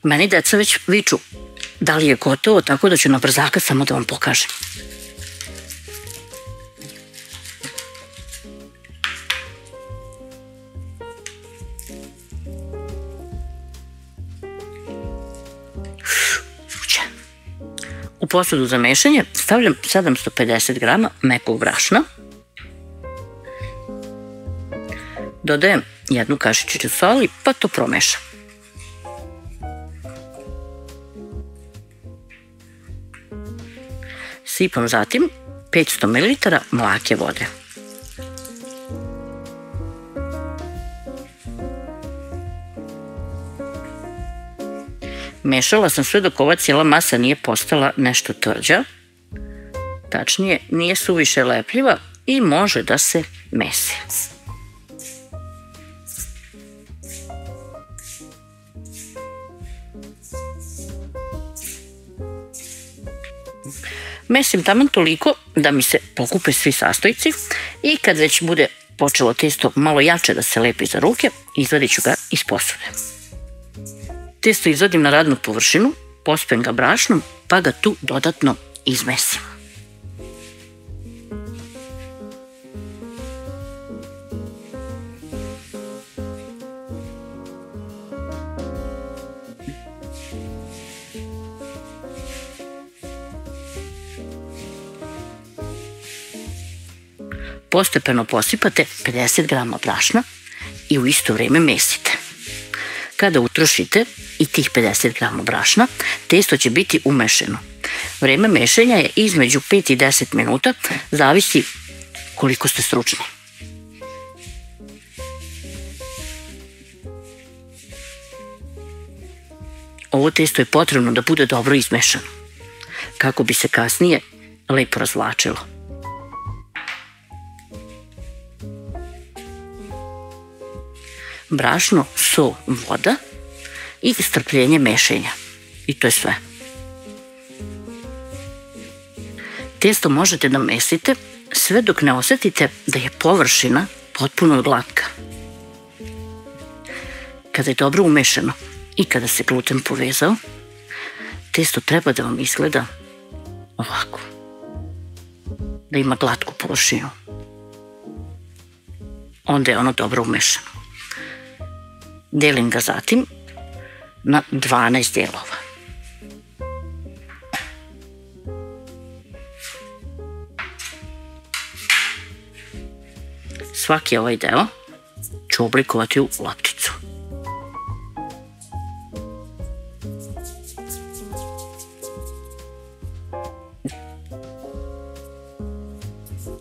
Meni deca već viču da li je gotovo, tako da ću na brzaka samo da vam pokažem. U posudu za mešanje stavljam 750 grama mekog brašna. Dodajem jednu kašičicu soli pa to promešam. Sipam zatim 500 ml mlake vode. Mešala sam sve dok ova cijela masa nije postala nešto tvrđa, tačnije nije suviše lepljiva i može da se mesi. Mesim taman toliko da mi se pokupe svi sastojci i kad već bude počelo testo malo jače da se lepi za ruke, izvadit ću ga iz posude. Testo izvadim na radnu površinu, pospem ga brašnom pa ga tu dodatno izmesim. Postepeno posipate 50 grama brašna i u isto vrijeme mesite. Kada utrošite i tih 50 grama brašna, testo će biti umešeno. Vrijeme mešanja je između 5 i 10 minuta, zavisi koliko ste stručni. Ovo testo je potrebno da bude dobro izmešano, kako bi se kasnije lepo razvlačilo. Brašno, so, voda i strpljenje mešanja. I to je sve. Testo možete da mesite sve dok ne osjetite da je površina potpuno glatka. Kada je dobro umešano i kada se gluten povezao, testo treba da vam izgleda ovako. Da ima glatku površinu. Onda je ono dobro umešano. Delim ga zatim na 12 dijelova. Svaki ovaj deo ću oblikovati u lopticu.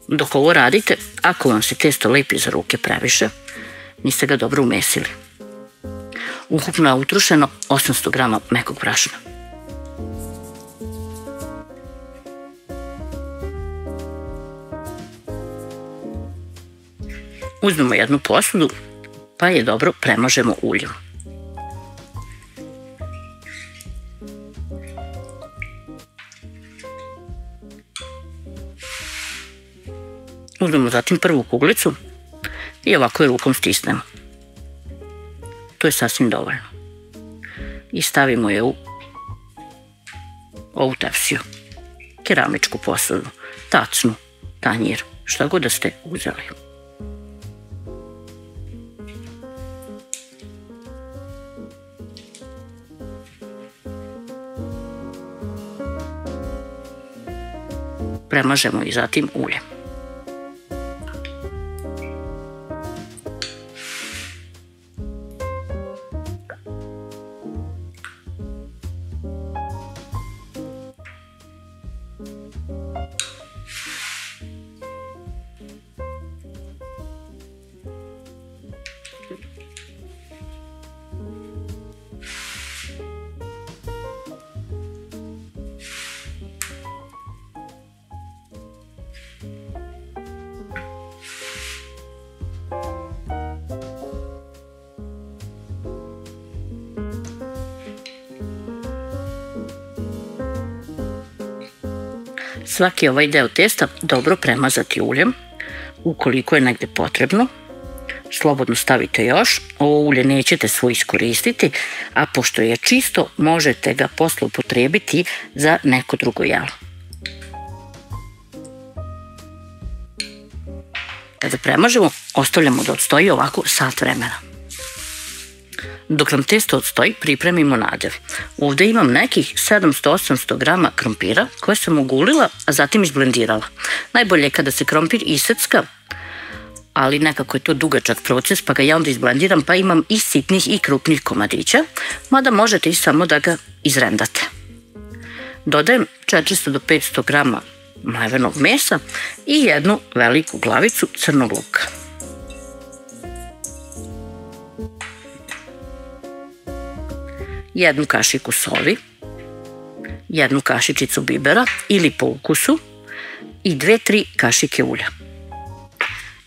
Dok ovo radite, ako vam se testo lepi za ruke previše, niste ga dobro umesili. Ukupno je utrošeno 800 grama mekog brašna. Uzmemo jednu posudu pa je dobro premažemo uljem. Uzmemo zatim prvu kuglicu i ovako je rukom stisnemo. To je sasvim dovoljno. I stavimo je u ovu tepsiju, keramičku posudu, tacnu, tanjir, šta god da ste uzeli. Premažemo i zatim uljem. Svaki ovaj deo testa dobro premazati uljem, ukoliko je negde potrebno, slobodno stavite još. Ovo ulje nećete svo iskoristiti, a pošto je čisto, možete ga posle upotrijebiti za neko drugo jelo. Kada premažemo, ostavljamo da odstoji ovako sat vremena. Dok nam testo odstoji, pripremimo nadev. Ovdje imam nekih 700-800 grama krompira koje sam ogulila, a zatim izblendirala. Najbolje je kada se krompir isecka, ali nekako je to dugačak proces, pa ga ja onda izblendiram, pa imam i sitnih i krupnih komadića, mada možete i samo da ga izrendate. Dodajem 400 do 500 grama mlevenog mesa i jednu veliku glavicu crnog luka. Jednu kašiku soli, jednu kašičicu bibera ili po ukusu i 2-3 kašike ulja.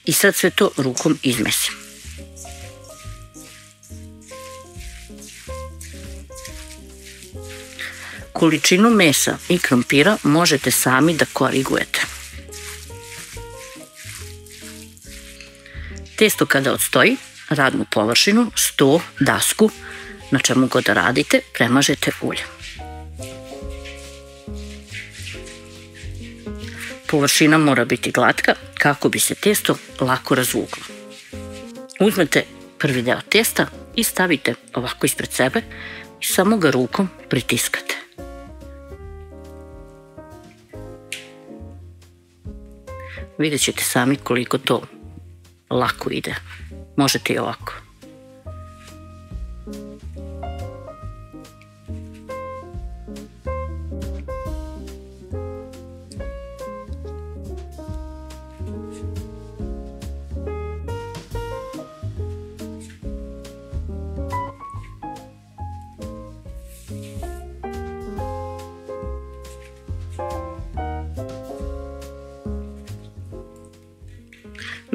I sad sve to rukom izmesim. Količinu mesa i krompira možete sami da korigujete. Testo kada odstoji, radnu površinu, sto, dasku, na čemu god da radite, premažete uljem. Površina mora biti glatka kako bi se testo lako razvuklo. Uzmete prvi deo testa i stavite ovako ispred sebe i samo ga rukom pritiskate. Vidjet ćete sami koliko to lako ide. Možete i ovako.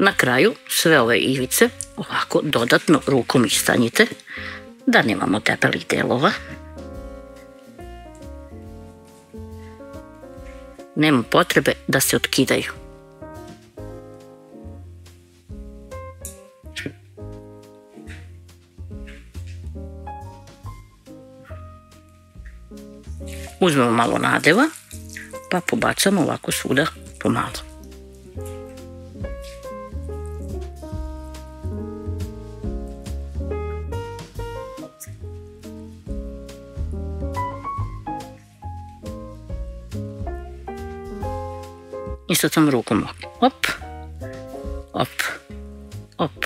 Na kraju sve ove ivice ovako dodatno rukom istanjite da nemamo debelih delova. Nema potrebe da se otkidaju. Uzmemo malo nadeva pa pobacamo ovako svuda pomalo. I sad sam rukom op, op, op.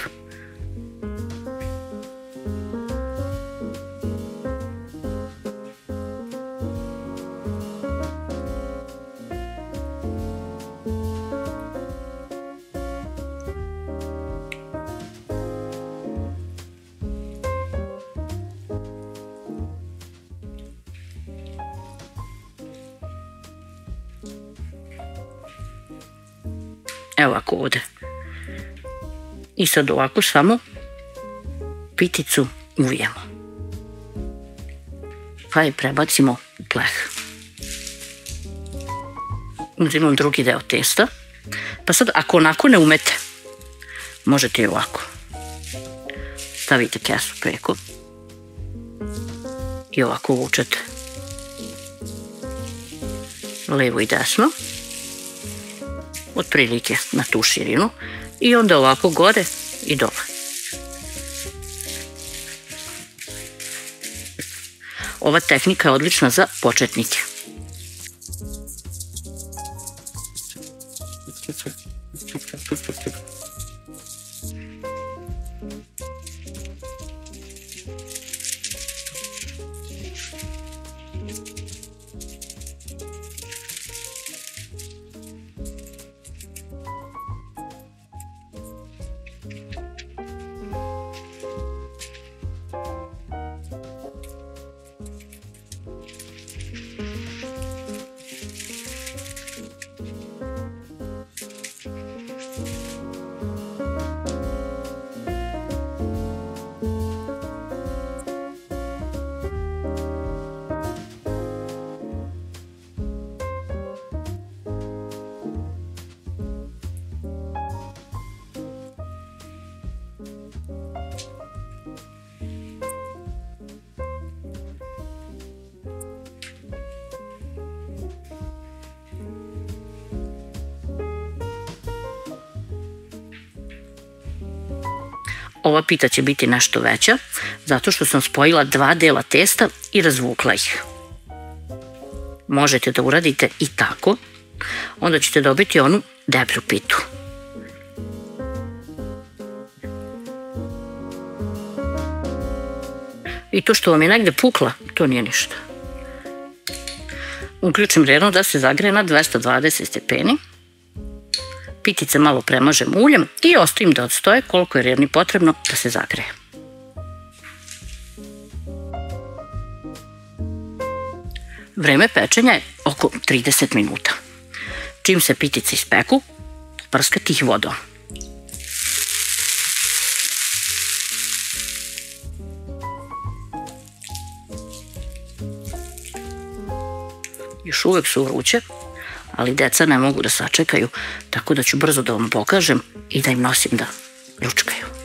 Evo ovako ovdje. I sad ovako samo piticu uvijemo. Pa je prebacimo u pleh. Uzimam drugi deo testa. Pa sad ako onako ne umete, možete i ovako. Stavite kesu preko. I ovako vučete. Levo i desno. Otprilike na tu širinu i onda ovako gore i dole. Ova tehnika je odlična za početnike. ova pita će biti nešto veća, zato što sam spojila 2 dela testa i razvukla ih. Možete da uradite i tako, onda ćete dobiti onu deblju pitu. I to što vam je negde pukla, to nije ništa. Uključim rernu da se zagreje na 220 stepeni. Pitice malo premažem uljem i ostavim da odstoje koliko je rerni potrebno da se zagreje. Vreme pečenja je oko 30 minuta. Čim se pitice ispeku, prskati ih vodom. Još uvek su vruće, ali deca ne mogu da sačekaju, tako da ću brzo da vam pokažem i da im nosim da ručkaju.